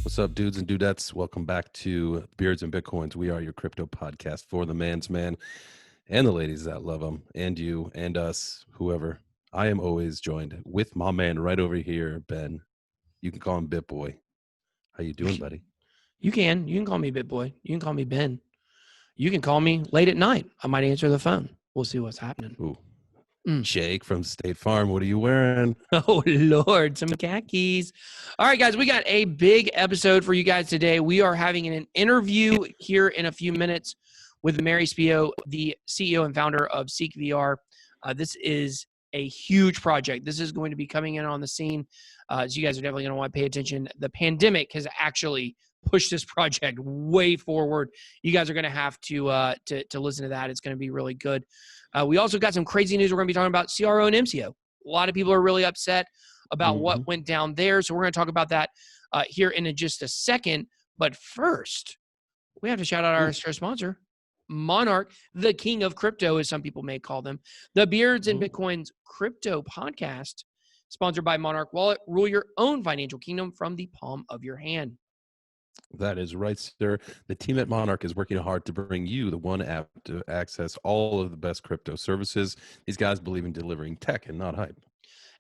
What's up, dudes and dudettes? Welcome back to Beards and Bitcoins. We are your crypto podcast for the man's man and the ladies that love them, and you and us, whoever. I am always joined with my man right over here, Ben. You can call him Bit Boy. How you doing, buddy? You can call me Bit Boy. You can call me Ben. You can call me late at night. I might answer the phone. We'll see what's happening. Ooh. Jake from State Farm. What are you wearing? Oh, Lord, some khakis. All right, guys, we got a big episode for you guys today. We are having an interview here in a few minutes with Mary Spio, the CEO and founder of Ceek VR. This is a huge project. This is going to be coming in on the scene. So you guys are definitely going to want to pay attention. The pandemic has actually pushed this project way forward. You guys are going to have to listen to that. It's going to be really good. We also got some crazy news we're going to be talking about CRO and MCO. A lot of people are really upset about what went down there. So we're going to talk about that here in just a second. But first, we have to shout out our sponsor, Monarch, the king of crypto, as some people may call them. The Beards and Bitcoins crypto podcast, sponsored by Monarch Wallet. Rule your own financial kingdom from the palm of your hand. That is right, sir. The team at Monarch is working hard to bring you the one app to access all of the best crypto services. These guys believe in delivering tech and not hype.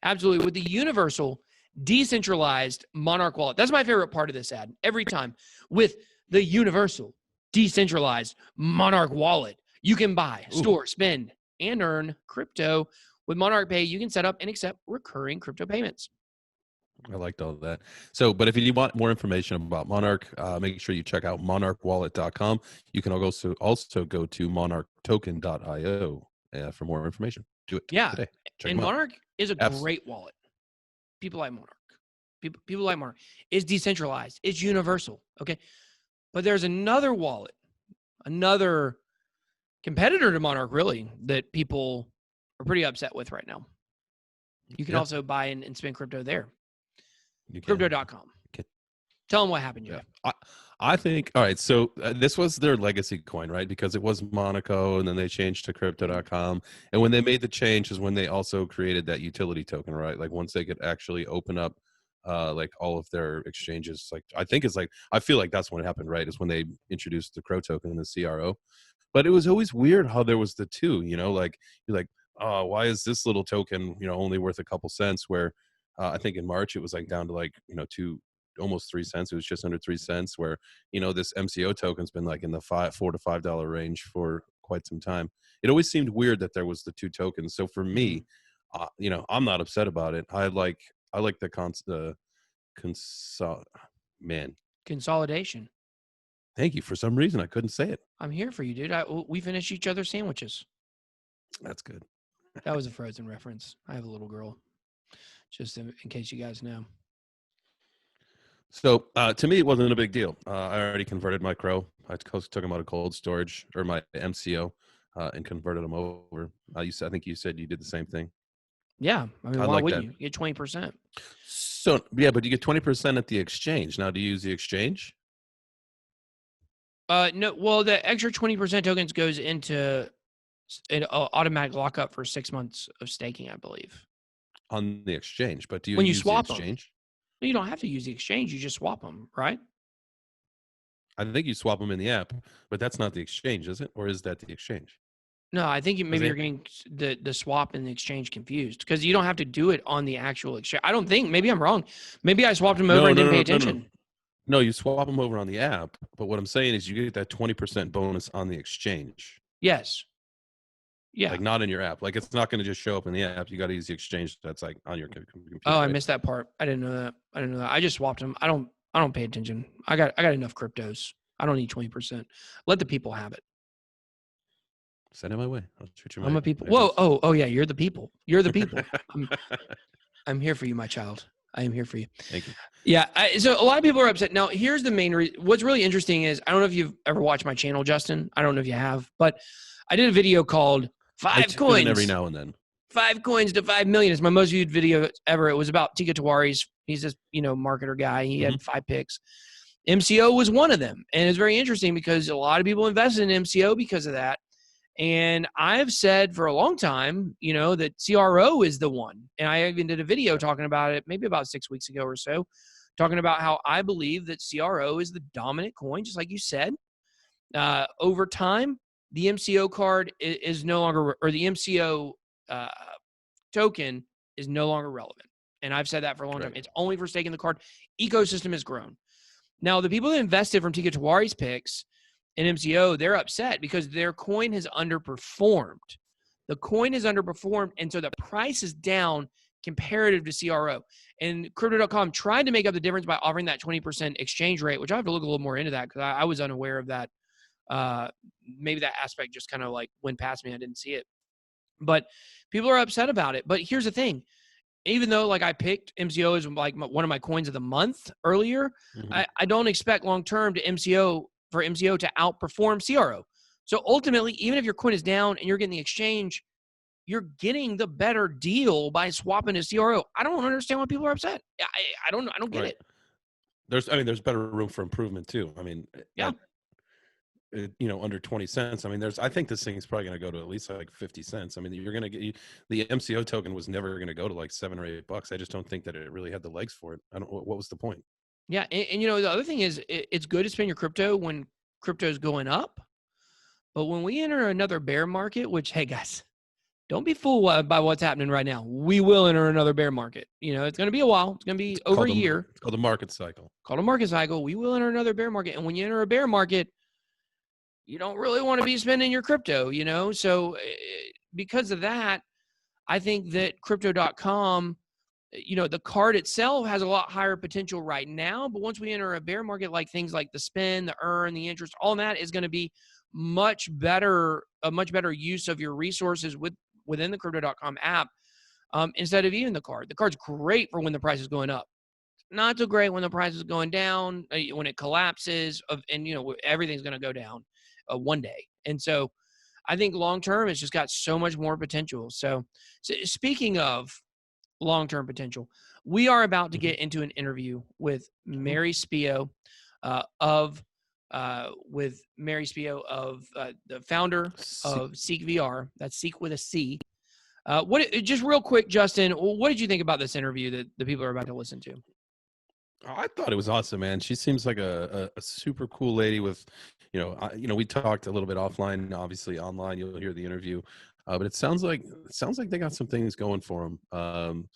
Absolutely. With the universal, decentralized Monarch Wallet. That's my favorite part of this ad. Every time. With the universal, decentralized Monarch Wallet, you can buy, store, spend, and earn crypto. With Monarch Pay, you can set up and accept recurring crypto payments. I liked all of that. So, but if you want more information about Monarch, make sure you check out monarchwallet.com. You can also go to monarchtoken.io for more information. Do it today. And Monarch is a great wallet. People like Monarch. People like Monarch. It's decentralized. It's universal. Okay. But there's another wallet, another competitor to Monarch, really, that people are pretty upset with right now. You can also buy and spend crypto there. Crypto.com. Tell them what happened. I think, all right, so this was their legacy coin, right? Because it was Monaco, and then they changed to crypto.com. And when they made the change is when they also created that utility token, right? Like once they could actually open up like all of their exchanges, like I feel like that's when it happened, right? Is when they introduced the Crow token and the CRO. But it was always weird how there was the two, like you're like, oh, why is this little token, only worth a couple cents, where I think in March it was like down to like, almost 3 cents. It was just under 3 cents, where, this MCO token's been like in the $4 to $5 range for quite some time. It always seemed weird that there was the two tokens. So for me, I'm not upset about it. I like the consolidation. Thank you. For some reason, I couldn't say it. I'm here for you, dude. We finish each other's sandwiches. That's good. That was a Frozen reference. I have a little girl, just in case you guys know. So to me, it wasn't a big deal. I already converted my Crow. I took them out of cold storage, or my MCO, and converted them over. I think you said you did the same thing. Yeah. I mean, why would you? You get 20%. So, yeah, but you get 20% at the exchange. Now, do you use the exchange? No. Well, the extra 20% tokens goes into an automatic lockup for 6 months of staking, I believe. On the exchange, but do you when you use swap the exchange? Them, you don't have to use the exchange. You just swap them, right? I think you swap them in the app, but that's not the exchange, is it? Or is that the exchange? No, I think maybe you're getting the swap and the exchange confused, because you don't have to do it on the actual exchange. I don't think. Maybe I'm wrong. Maybe I swapped them over and didn't pay attention. No, you swap them over on the app. But what I'm saying is you get that 20% bonus on the exchange. Yes. Yeah. Like not in your app. Like it's not going to just show up in the app. You got to use the exchange that's like on your computer. Oh, I missed that part. I didn't know that. I just swapped them. I don't pay attention. I got enough cryptos. I don't need 20%. Let the people have it. Send it my way. I'll treat you. I'm a people. Whoa. Oh yeah. You're the people. You're the people. I'm here for you, my child. I am here for you. Thank you. Yeah. So a lot of people are upset. Now, here's the main reason. What's really interesting is, I don't know if you've ever watched my channel, Justin. I don't know if you have, but I did a video called 5 Coins. Every now and then. 5 coins to 5 million. It's my most viewed video ever. It was about Tika Tawari's. He's this, marketer guy. He had 5 picks. MCO was one of them. And it's very interesting because a lot of people invested in MCO because of that. And I've said for a long time, that CRO is the one. And I even did a video talking about it maybe about 6 weeks ago or so, talking about how I believe that CRO is the dominant coin, just like you said. Over time, the MCO card is no longer, or the MCO token is no longer relevant. And I've said that for a long time. It's only for staking the card. Ecosystem has grown. Now, the people that invested from Tika Tawari's picks in MCO, they're upset because their coin has underperformed. The coin has underperformed, and so the price is down comparative to CRO. And Crypto.com tried to make up the difference by offering that 20% exchange rate, which I have to look a little more into that because I was unaware of that. Maybe that aspect just kind of like went past me. I didn't see it. But people are upset about it. But here's the thing. Even though like I picked MCO as like one of my coins of the month earlier, I don't expect long-term for MCO to outperform CRO. So ultimately, even if your coin is down and you're getting the exchange, you're getting the better deal by swapping to CRO. I don't understand why people are upset. I don't get it. There's better room for improvement too. I mean, yeah. Under 20 cents. I mean, I think this thing is probably going to go to at least like 50 cents. I mean, you're going to get the MCO token was never going to go to like $7 or $8. I just don't think that it really had the legs for it. What was the point? Yeah. And the other thing is it's good to spend your crypto when crypto is going up. But when we enter another bear market, which, hey guys, don't be fooled by what's happening right now. We will enter another bear market. It's going to be a while. It's going to be over a year. It's called a market cycle. Called a market cycle. We will enter another bear market. And when you enter a bear market, you don't really want to be spending your crypto, So because of that, I think that crypto.com, the card itself has a lot higher potential right now. But once we enter a bear market, like things like the spend, the earn, the interest, all that is going to be a much better use of your resources within the crypto.com app instead of even the card. The card's great for when the price is going up. Not so great when the price is going down, when it collapses, and everything's going to go down one day. And so I think long-term, it's just got so much more potential. So speaking of long-term potential, we are about to get into an interview with Mary Spio of the founder of Ceek VR. That's Ceek with a C. Just real quick, Justin, what did you think about this interview that the people are about to listen to? I thought it was awesome, man. She seems like a super cool lady with, we talked a little bit offline, obviously online, you'll hear the interview. But it sounds like they got some things going for them.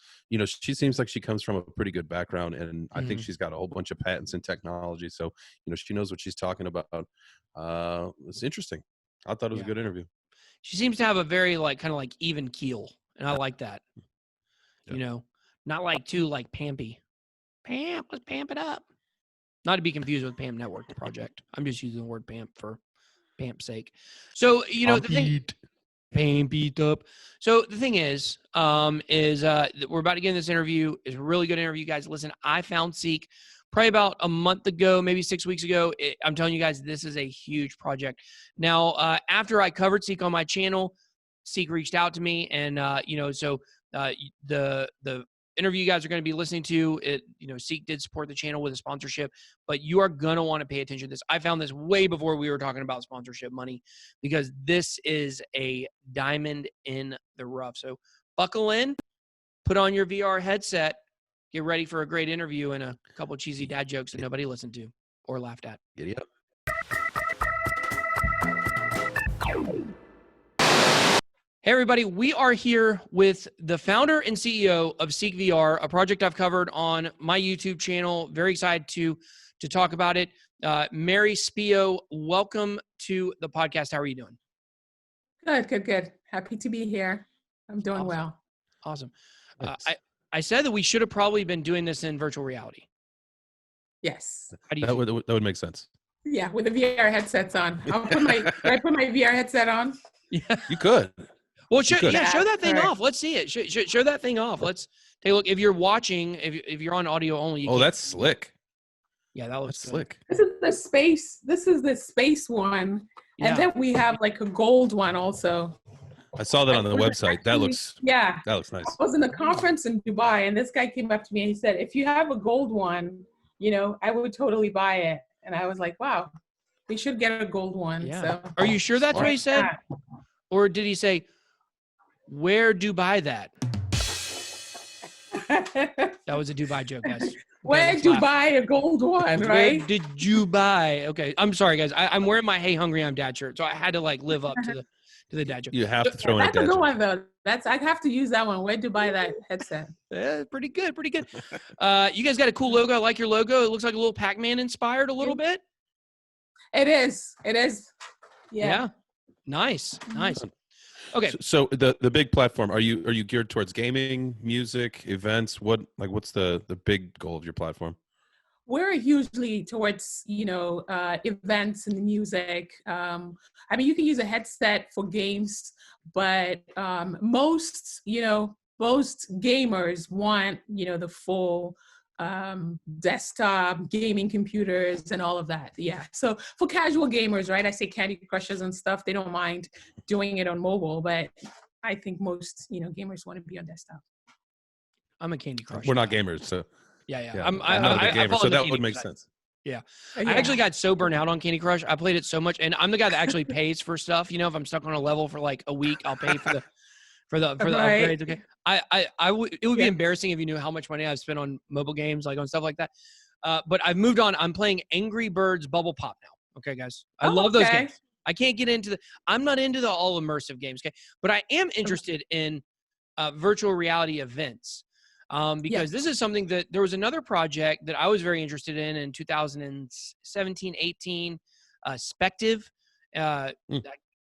She seems like she comes from a pretty good background, and I think she's got a whole bunch of patents in technology. So, she knows what she's talking about. It's interesting. I thought it was a good interview. She seems to have a very kind of even keel, and I like that. Yeah. Not too pampy. Pam, let's pamp it up. Not to be confused with Pam Network, the project. I'm just using the word pamp for pamp's sake. So, the thing, Pam beat up. So the thing is we're about to get in this interview. It's a really good interview, guys. Listen, I found Ceek probably about a month ago, maybe 6 weeks ago. I'm telling you guys, this is a huge project. Now, after I covered Ceek on my channel, Ceek reached out to me, and the interview you guys are going to be listening to, Ceek did support the channel with a sponsorship, but you are going to want to pay attention to this. I found this way before we were talking about sponsorship money, because this is a diamond in the rough. So buckle in, put on your VR headset, get ready for a great interview and a couple of cheesy dad jokes that nobody listened to or laughed at. Giddy up. Hey, everybody. We are here with the founder and CEO of Ceek VR, a project I've covered on my YouTube channel. Very excited to talk about it. Mary Spio, welcome to the podcast. How are you doing? Good. Happy to be here. I'm doing well. Awesome. I said that we should have probably been doing this in virtual reality. Yes. How do you that would make sense. Yeah, with the VR headsets on. Can I put my VR headset on? Yeah. You could. Well, show that thing off. Let's see it. Show that thing off. Let's take a look. If you're watching, if you're on audio only, that's slick. Yeah, that looks slick. This is the space one, and then we have a gold one also. I saw that on the website. That looks nice. I was in a conference in Dubai, and this guy came up to me and he said, "If you have a gold one, I would totally buy it." And I was like, "Wow, we should get a gold one." Yeah. So, are you sure that's what he said, or did he say, "Where Dubai that"? That was a Dubai joke, guys. Where did you buy a gold one, Where right? did you buy? Okay, I'm sorry, guys. I'm wearing my "Hey Hungry I'm Dad" shirt, so I had to like live up to the dad joke. You have to throw in a That's a dad good joke. one though. I have to use that one. Where did you buy that headset? Yeah, pretty good, pretty good. You guys got a cool logo. I like your logo. It looks like a little Pac-Man inspired a little bit. It is. It is. Yeah. Nice. Okay. So the big platform, are you geared towards gaming, music, events? What's the big goal of your platform? We're hugely towards, events and music. I mean, you can use a headset for games, but most gamers want, the full desktop gaming computers and all of that. Yeah. So for casual gamers, right? I say Candy Crushers and stuff, they don't mind doing it on mobile, but I think most, gamers want to be on desktop. I'm a Candy Crush. We're not gamers, so yeah. I'm not a big gamer, so that would make sense. Yeah. I actually got so burnt out on Candy Crush. I played it so much, and I'm the guy that actually pays for stuff. If I'm stuck on a level for like a week, I'll pay for the upgrades. Okay. It would be embarrassing if you knew how much money I've spent on mobile games, like on stuff like that. But I've moved on. I'm playing Angry Birds Bubble Pop now. Okay, guys. I love those games. I can't get into I'm not into the all immersive games. Okay. But I am interested in virtual reality events. Because this is something that there was another project that I was very interested in 2017, 18, Spective,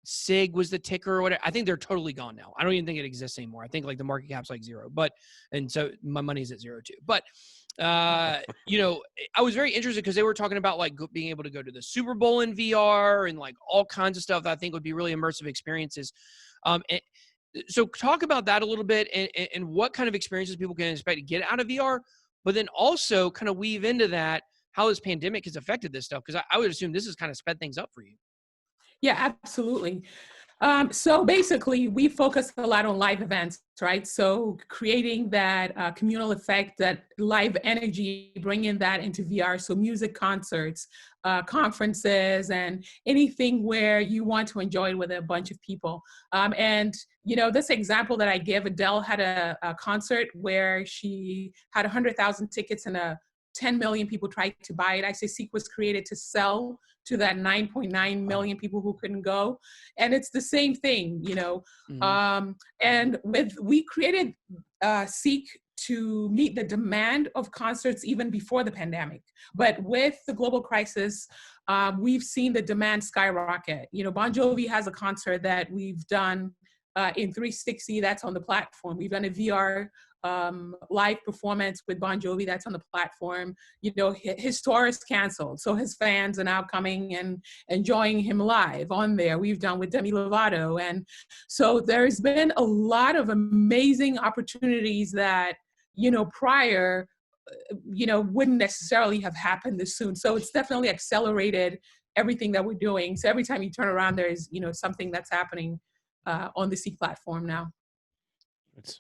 SIG was the ticker or whatever. I think they're totally gone now. I don't even think it exists anymore. I think like the market cap's like zero, and so my money's at zero too. But, I was very interested because they were talking about like being able to go to the Super Bowl in VR and like all kinds of stuff that I think would be really immersive experiences. So talk about that a little bit and what kind of experiences people can expect to get out of VR, but then also kind of weave into that how this pandemic has affected this stuff, because I would assume this has kind of sped things up for you. Yeah, absolutely. So basically, we focus a lot on live events, right? So creating that communal effect, that live energy, bringing that into VR. So music concerts, conferences, and anything where you want to enjoy it with a bunch of people. And this example that I give, Adele had a concert where she had 100,000 tickets and 10 million people tried to buy it. I say Ceek was created to sell to that 9.9 million people who couldn't go. And it's the same thing, and we created Ceek to meet the demand of concerts even before the pandemic. But with the global crisis, we've seen the demand skyrocket. Bon Jovi has a concert that we've done in 360, that's on the platform. We've done a VR live performance with Bon Jovi, that's on the platform. His tour is canceled, so his fans are now coming and enjoying him live on there. We've done with Demi Lovato, and so there's been a lot of amazing opportunities that prior wouldn't necessarily have happened this soon. So it's definitely accelerated everything that we're doing. So every time you turn around, there's something that's happening on the Ceek platform now. It's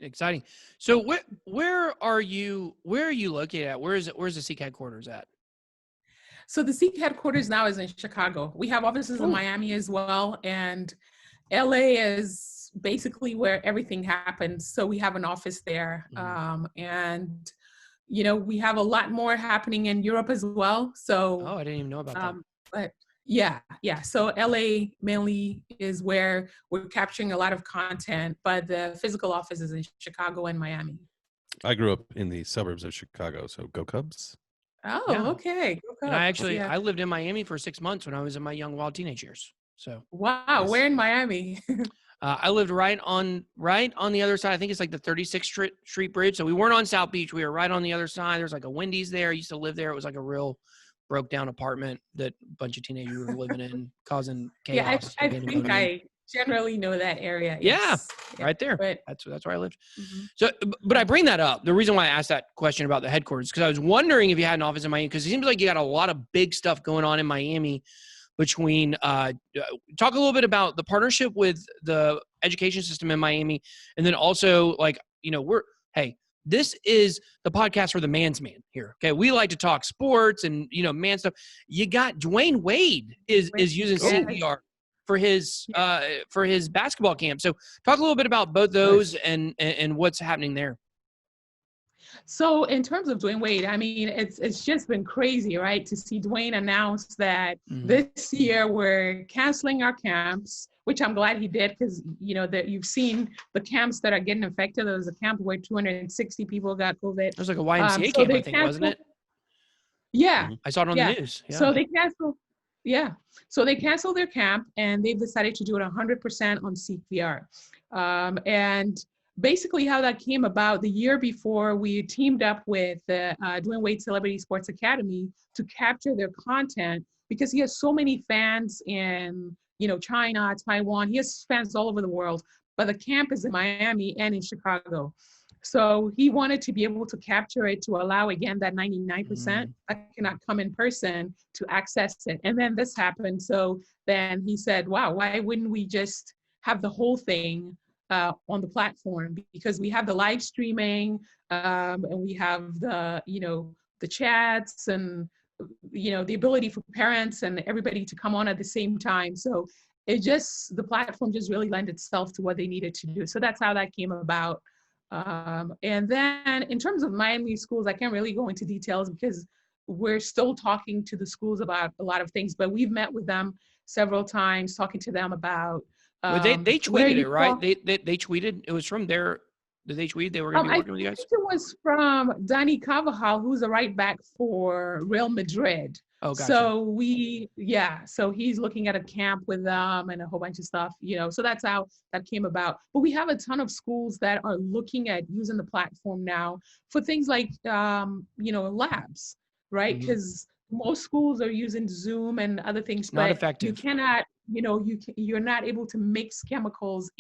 exciting. So where are you located at? Where's the Ceek headquarters at? So the Ceek headquarters now is in Chicago. We have offices in Miami as well, and LA is basically where everything happens. So we have an office there, and we have a lot more happening in Europe as well. So I didn't even know about that. But yeah. So LA mainly is where we're capturing a lot of content, but the physical office is in Chicago and Miami. I grew up in the suburbs of Chicago, so go Cubs. Oh, yeah. Okay. Go Cubs. And I lived in Miami for 6 months when I was in my young wild teenage years. So wow, yes. Where in Miami? I lived right on the other side. I think it's like the 36th Street Bridge. So we weren't on South Beach. We were right on the other side. There's like a Wendy's there. I used to live there. It was like a real broke down apartment that a bunch of teenagers were living in, causing chaos. Yeah, I think I generally know that area. Yeah, right there. But that's where I lived. Mm-hmm. So, but I bring that up. The reason why I asked that question about the headquarters, because I was wondering if you had an office in Miami, because it seems like you got a lot of big stuff going on in Miami. Between talk a little bit about the partnership with the education system in Miami, and then also this is the podcast for the man's man here. Okay, we like to talk sports and man stuff. You got Dwayne Wade is using Ceek VR for his basketball camp. So talk a little bit about both those and what's happening there. So in terms of Dwayne Wade, I mean, it's just been crazy, right? To see Dwayne announce that this year we're canceling our camps, which I'm glad he did, because that you've seen the camps that are getting affected. There was a camp where 260 people got COVID. It was like a YMCA So camp, they I think, wasn't it? Yeah, I saw it on the news. Yeah. So they canceled. Yeah. So they canceled their camp, and they've decided to do it 100% on Ceek VR. And basically how that came about, the year before, we teamed up with the Dwayne Wade Celebrity Sports Academy to capture their content, because he has so many fans in China, Taiwan. He has fans all over the world, but the camp is in Miami and in Chicago. So he wanted to be able to capture it, to allow, again, that 99% that cannot come in person to access it. And then this happened. So then he said, wow, why wouldn't we just have the whole thing on the platform? Because we have the live streaming, and we have the chats, and the ability for parents and everybody to come on at the same time. So the platform just really lent itself to what they needed to do. So that's how that came about. And then in terms of Miami schools, I can't really go into details because we're still talking to the schools about a lot of things, but we've met with them several times, talking to them about. Well, they tweeted it, right? They tweeted, it was from their, did they tweet they were going to be working with you guys? I think it was from Danny Carvajal, who's a right back for Real Madrid. Oh, gotcha. So he's looking at a camp with them and a whole bunch of stuff, so that's how that came about. But we have a ton of schools that are looking at using the platform now for things like, labs, right? Because most schools are using Zoom and other things, not but effective. You cannot, you're not able to mix chemicals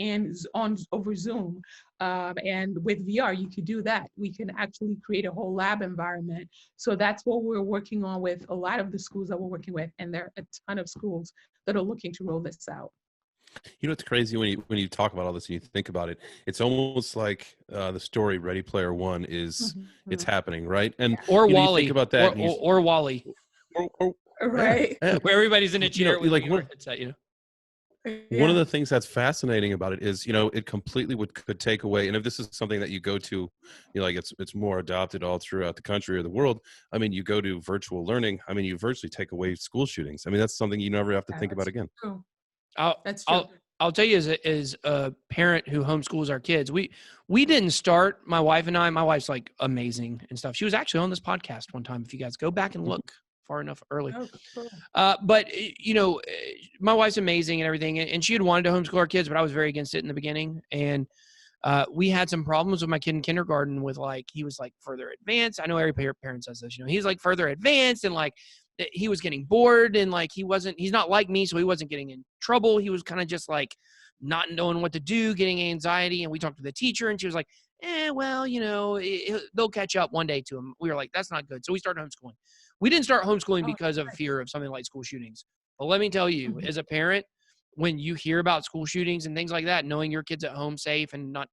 over Zoom. And with VR, you could do that. We can actually create a whole lab environment. So that's what we're working on with a lot of the schools that we're working with. And there are a ton of schools that are looking to roll this out. It's crazy when you talk about all this and you think about it. It's almost like the story Ready Player One is it's happening, right? And or Wall-E, think about that, or Wall-E, right? Yeah. Where everybody's in a chair with like a headset, One of the things that's fascinating about it is, it completely could take away. And if this is something that you go to, like it's more adopted all throughout the country or the world. I mean, you go to virtual learning. I mean, you virtually take away school shootings. I mean, that's something you never have to think about again. True. That's true. I'll tell you, as a parent who homeschools our kids, we didn't start, my wife and I. My wife's like amazing and stuff. She was actually on this podcast one time. If you guys go back and look far enough early. But my wife's amazing and everything, and she had wanted to homeschool our kids, but I was very against it in the beginning. And we had some problems with my kid in kindergarten with he was further advanced. I know every parent says this, he's further advanced, and he was getting bored, and he's not like me, so he wasn't getting in trouble. He was kind of just not knowing what to do, getting anxiety. And we talked to the teacher, and she was like, they'll catch up one day to him. We were like, that's not good. So we started homeschooling. We didn't start homeschooling because of fear of something like school shootings. But let me tell you, as a parent, when you hear about school shootings and things like that, knowing your kid's at home safe and not,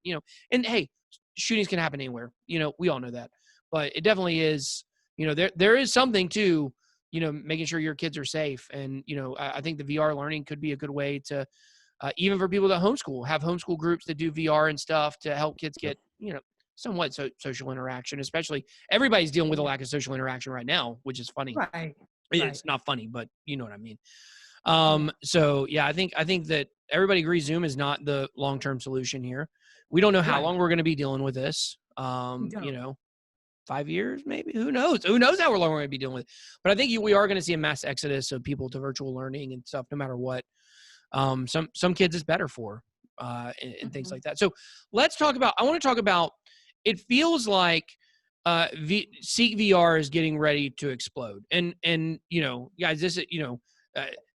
and hey, shootings can happen anywhere. We all know that. But it definitely is, there is something to, making sure your kids are safe. And, I think the VR learning could be a good way to, even for people that homeschool, have homeschool groups that do VR and stuff to help kids get, somewhat social interaction. Especially everybody's dealing with a lack of social interaction right now, which is funny. Right. It's not funny, but you know what I mean. So yeah, I think that everybody agrees Zoom is not the long-term solution here. We don't know how long we're going to be dealing with this. 5 years, maybe. Who knows? Who knows how long we're going to be dealing with it? But I think we are going to see a mass exodus of people to virtual learning and stuff, no matter what. Some kids it's better for, and things like that. So let's talk about. I want to talk about. It feels like Ceek VR is getting ready to explode, and guys, this is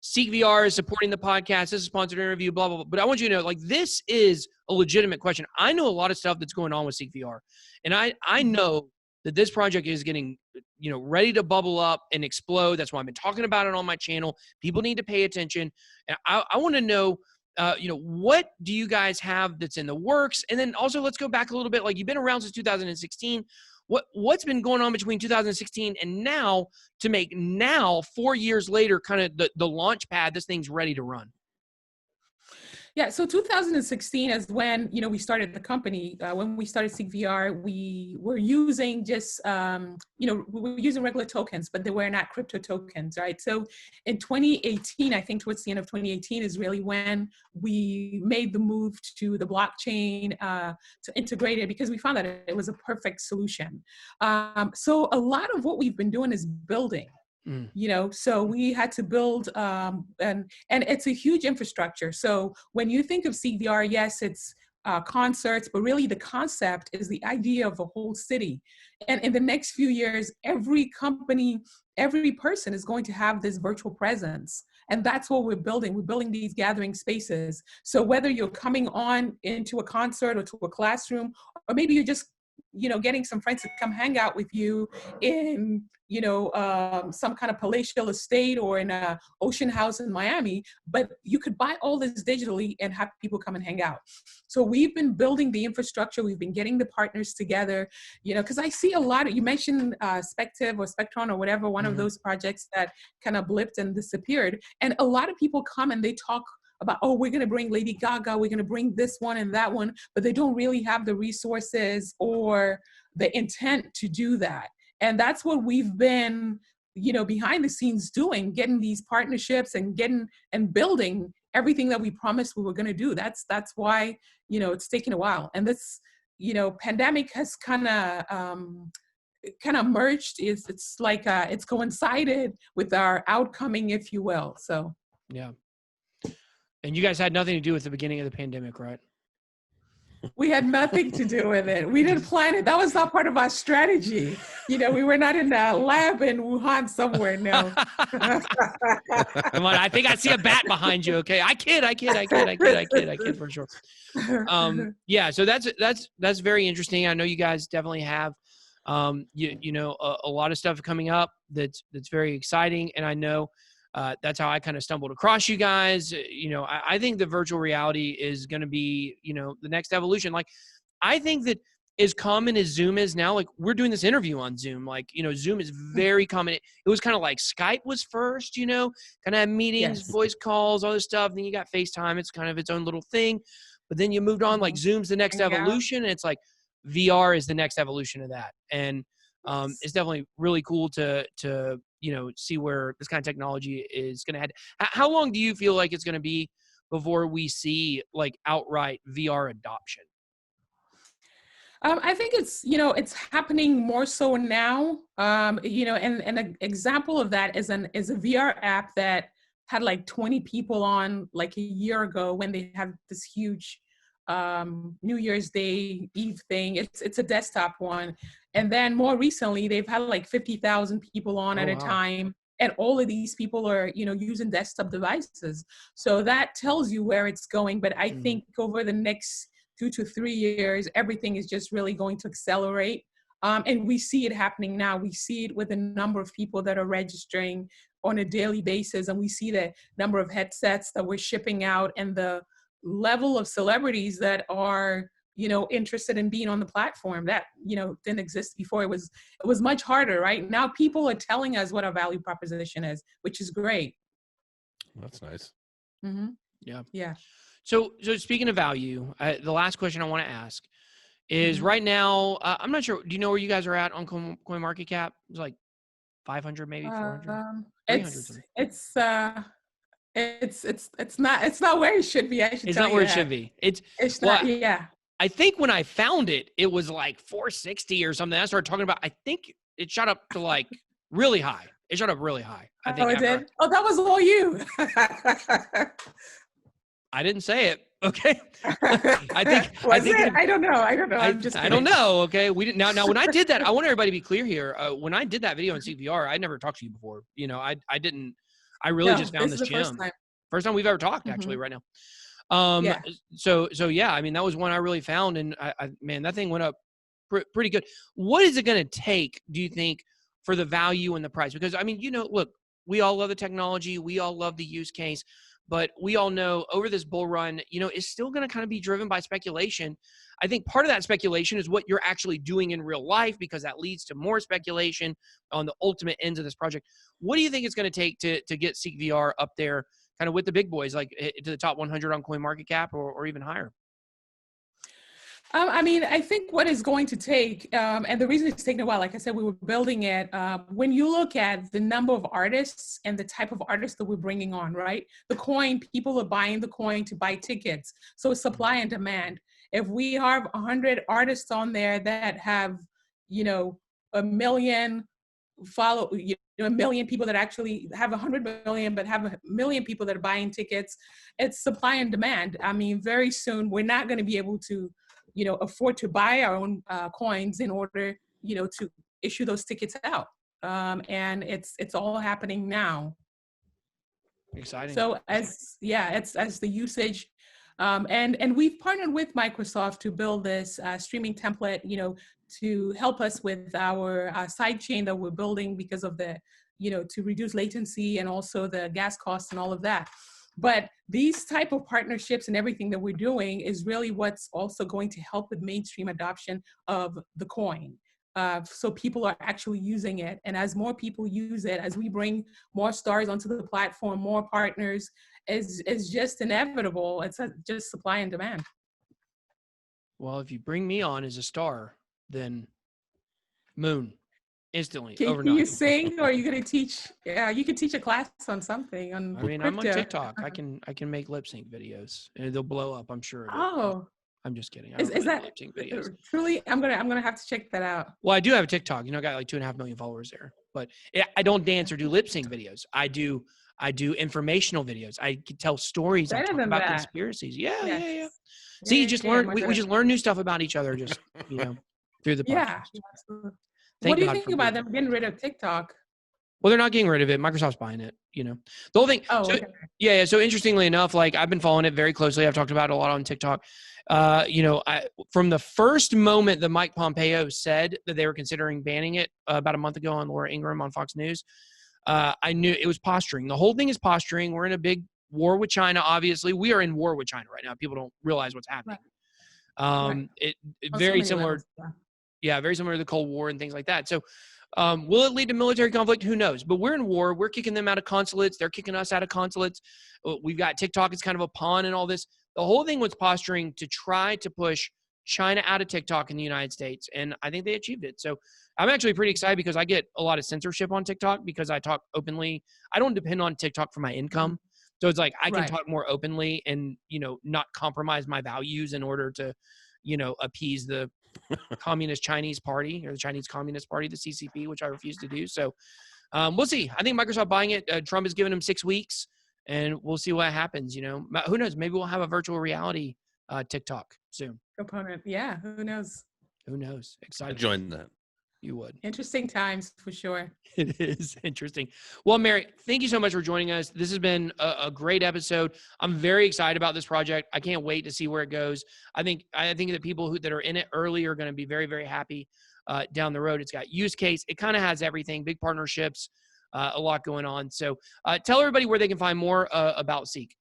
Ceek VR is supporting the podcast. This is a sponsored interview, blah, blah, blah. But I want you to know, this is a legitimate question. I know a lot of stuff that's going on with Ceek VR, and I know that this project is getting, ready to bubble up and explode. That's why I've been talking about it on my channel. People need to pay attention. And I want to know, what do you guys have that's in the works? And then also let's go back a little bit. You've been around since 2016. What's been going on between 2016 and now to make now, 4 years later, kind of the launch pad, this thing's ready to run? Yeah, so 2016 is when, we started the company. When we started Ceek VR, we were using just, we were using regular tokens, but they were not crypto tokens, right? So in 2018, I think towards the end of 2018 is really when we made the move to the blockchain, to integrate it, because we found that it was a perfect solution. So a lot of what we've been doing is building. So we had to build, and it's a huge infrastructure. So when you think of Ceek VR, yes, it's concerts, but really the concept is the idea of a whole city. And in the next few years, every company, every person is going to have this virtual presence. And that's what we're building. We're building these gathering spaces. So whether you're coming on into a concert or to a classroom, or maybe you're just getting some friends to come hang out with you in, some kind of palatial estate or in a ocean house in Miami, but you could buy all this digitally and have people come and hang out. So we've been building the infrastructure. We've been getting the partners together, because I see a lot of, you mentioned Spective or Spectron or whatever, one of those projects that kind of blipped and disappeared. And a lot of people come and they talk about, oh, we're going to bring Lady Gaga, we're going to bring this one and that one, but they don't really have the resources or the intent to do that. And that's what we've been, behind the scenes doing, getting these partnerships and building everything that we promised we were going to do. That's why, it's taken a while. And this, pandemic has kind of merged. It's like it's coincided with our outcoming, if you will. So yeah. And you guys had nothing to do with the beginning of the pandemic, right? We had nothing to do with it. We didn't plan it. That was not part of our strategy. We were not in a lab in Wuhan somewhere. No. Come on, I think I see a bat behind you. Okay, I kid for sure. Yeah, so that's very interesting. I know you guys definitely have, a lot of stuff coming up that's very exciting, and I know. That's how I kind of stumbled across you guys. I think the virtual reality is going to be, the next evolution. Like, I think that as common as Zoom is now, like we're doing this interview on Zoom, like, Zoom is very common. It was kind of like Skype was first, kind of have meetings, Yes. voice calls, all this stuff. Then you got FaceTime. It's kind of its own little thing. But then you moved on, like Zoom's the next evolution. And it's like VR is the next evolution of that. And it's definitely really cool to see where this kind of technology is going to head. How long do you feel like it's going to be before we see like outright VR adoption? I think it's happening more so now. And an example of that is a VR app that had like 20 people on like a year ago when they had this huge New Year's Day Eve thing. It's a desktop one. And then more recently, they've had like 50,000 people on at a time. And all of these people are, using desktop devices. So that tells you where it's going. But I think over the next 2 to 3 years, everything is just really going to accelerate. And we see it happening now. We see it with the number of people that are registering on a daily basis. And we see the number of headsets that we're shipping out and the level of celebrities that are, interested in being on the platform that, didn't exist before. It was much harder, right? Now people are telling us what our value proposition is, which is great. That's nice. Mm-hmm. Yeah. Yeah. So speaking of value, the last question I want to ask is right now, I'm not sure. Do you know where you guys are at on CoinMarketCap? It's like 500, maybe 400. It's not where it should be. It's not where it should be. It's not. Yeah. I think when I found it, it was like 460 or something. I started talking about. I think it shot up to like really high. It shot up really high. I think. Oh, it did. Oh, that was all you. I didn't say it. Okay. I don't know. I don't know. Okay. We didn't. Now, when I did that, I want everybody to be clear here. When I did that video on Ceek VR, I never talked to you before. I didn't. I really just found this gym. First time we've ever talked, actually, right now. Yeah. So yeah. I mean, that was one I really found, and man, that thing went up pretty good. What is it going to take, do you think, for the value and the price? Because I mean, look, we all love the technology, we all love the use case. But we all know over this bull run, it's still going to kind of be driven by speculation. I think part of that speculation is what you're actually doing in real life, because that leads to more speculation on the ultimate ends of this project. What do you think it's going to take to get Ceek VR up there kind of with the big boys, like to the top 100 on CoinMarketCap or even higher? I mean, I think what is going to take, and the reason it's taking a while, like I said, we were building it. When you look at the number of artists and the type of artists that we're bringing on, right? The coin, people are buying the coin to buy tickets. So it's supply and demand. If we have 100 artists on there that have, a million a million people that actually have 100 million, but have a million people that are buying tickets, it's supply and demand. I mean, very soon we're not going to be able to afford to buy our own coins in order, to issue those tickets out. And it's all happening now. Exciting. So as the usage, and we've partnered with Microsoft to build this streaming template, to help us with our side chain that we're building because of the, to reduce latency and also the gas costs and all of that. But these type of partnerships and everything that we're doing is really what's also going to help with mainstream adoption of the coin. So people are actually using it. And as more people use it, as we bring more stars onto the platform, more partners, is just inevitable. It's just supply and demand. Well, if you bring me on as a star, then moon. Instantly, Can overnight. you sing, or are you going to teach? Yeah, you could teach a class on something. I mean, I'm on TikTok. I can make lip sync videos, and they'll blow up. I'm sure. I'm just kidding. I don't is that lip sync videos. Truly? I'm gonna have to check that out. Well, I do have a TikTok. I got like 2.5 million followers there, but I don't dance or do lip sync videos. I do informational videos. I can tell stories. I talk about conspiracies. Yeah. See, you just learn. We just learn new stuff about each other. Just through the podcast. Yeah. What do you think about them getting rid of TikTok? Well, they're not getting rid of it. Microsoft's buying it, The whole thing. Oh, so, okay. Yeah. So interestingly enough, like I've been following it very closely. I've talked about it a lot on TikTok. From the first moment that Mike Pompeo said that they were considering banning it about a month ago on Laura Ingraham on Fox News, I knew it was posturing. The whole thing is posturing. We're in a big war with China. Obviously, we are in war with China right now. People don't realize what's happening. Right. It very similar. Yeah, very similar to the Cold War and things like that. So will it lead to military conflict? Who knows? But we're in war. We're kicking them out of consulates. They're kicking us out of consulates. We've got TikTok as kind of a pawn in all this. The whole thing was posturing to try to push China out of TikTok in the United States. And I think they achieved it. So I'm actually pretty excited because I get a lot of censorship on TikTok because I talk openly. I don't depend on TikTok for my income. So it's like I can talk more openly and, not compromise my values in order to, appease the Communist Chinese Party or the Chinese Communist Party, the CCP, which I refuse to do. So we'll see. I think Microsoft buying it. Trump has given him 6 weeks, and we'll see what happens. Who knows? Maybe we'll have a virtual reality TikTok soon. Component. Yeah. Who knows? Who knows? Excited. I joined that. You would. Interesting times for sure. It is interesting. Well, Mary, thank you so much for joining us. This has been a great episode. I'm very excited about this project. I can't wait to see where it goes. I think that people that are in it early are going to be very, very happy down the road. It's got use case. It kind of has everything, big partnerships, a lot going on. So tell everybody where they can find more about Ceek.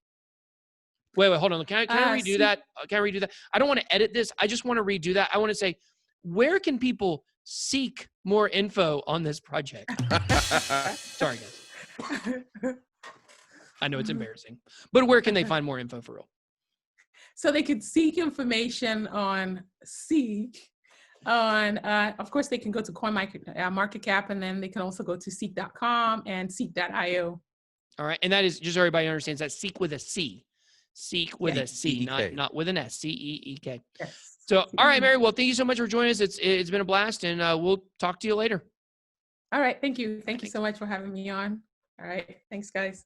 Wait, hold on. Can I redo that? Can I redo that? I don't want to edit this. I just want to redo that. I want to say, where can people seek more info on this project? Sorry, guys. I know it's embarrassing, but where can they find more info for real? So they could seek information on Ceek. Of course, they can go to CoinMarketCap, and then they can also go to Ceek.com and Ceek.io. All right, and that is just so everybody understands that Ceek with a C, Ceek with a C, not with an S, CEEK. Yes. So, all right, Mary. Well, thank you so much for joining us. It's been a blast, and we'll talk to you later. All right. Thank you. Thank you so much for having me on. All right. Thanks, guys.